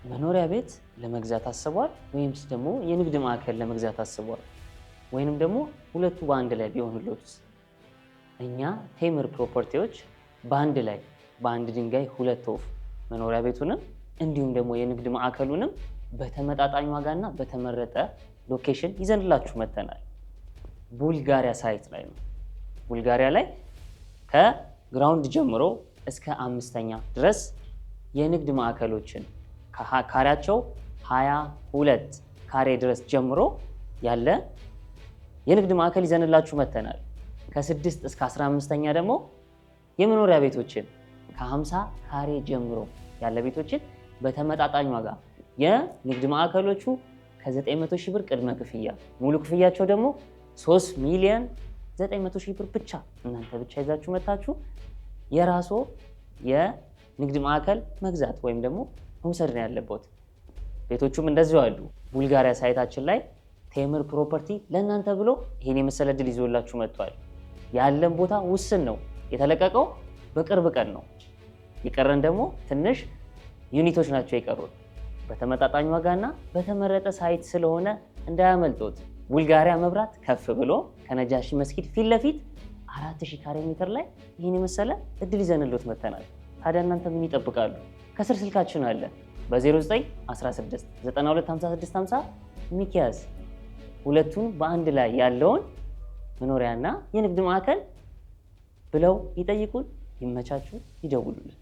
መኖሪያ ቤት ለመግዛት አስቧል ወይምስ ደግሞ የንግድ ማዕከል ለመግዛት አስቧል? ወይንም ደግሞ ሁለቱ በአንድ ላይ ቢሆኑልዎት? እኛ ቴምር ፕሮፐርቲዎች በአንድ ድንጋይ ሁለት ወፍ መኖሪያ ቤቱንም እንዲሁም ደግሞ የንግድ ማዕከሉንም በተመጣጣኝ ዋጋና በተመረጠ ሎኬሽን ይዘንላችሁ መጥተናል። ቡልጋሪያ ሳይት ላይ ነው። ቡልጋሪያ ላይ ከግራውንድ ጀምሮ እስከ 5ኛ ድረስ የንግድ ማዕከሎችን ካሬያቸው 22 ካሬ ድረስ ጀምሮ ያለ የንግድ ማዕከል ይዘንላችሁ መጥተናል። ከ6 እስከ 15ኛ ደግሞ የመኖሪያ ቤቶችን ከ50 ካሬ ጀምሮ ያለ ቤቶችን በተመጣጣኝ ዋጋ የንግድ ማዕከሎቹ ከ900 ሺህ ብር ቅድመ ክፍያ ሙሉ ክፍያቸው ደግሞ 3,900,000 ብር ብቻ እናንተ ብቻ ይዛችሁ መጣችሁ የራስዎ የንግድ ማዕከል መግዛት ወይም ደግሞ መውሰድ ነው ያለበት። ቤቶቹም እንደዚሁ አሉ። ቡልጋሪያ ሳይታችን ላይ ቴምር ፕሮፐርቲ ለእናንተ ብሎ ይሄን የመሰለ ድል ይዞላችሁ መጥቷል። ያለን ቦታ ውስን ነው። የተለቀቀው በቅርብ ቀን ነው። የቀረን ደግሞ ትንሽ ዩኒቶች ናቸው የቀሩት። በተመጣጣኝ ዋጋና በተመረጠ ሳይት ስለሆነ እንዳያመልጦት። ቡልጋሪያ መብራት ከፍ ብሎ ከነጃሺ መስጊድ ፊት ለፊት 4000 ካሬ ሜትር ላይ ይህን የመሰለ እድል ይዘንሎት መጥተናል። ታዲያ እናንተ ምን ይጠብቃሉ? ከስር ስልካችን አለ በ0916 925650 ሚኪያዝ ሁለቱን በአንድ ላይ ያለውን መኖሪያና የንግድ ማዕከል ብለው ይጠይቁን። ይመቻችሁ፣ ይደውሉልን።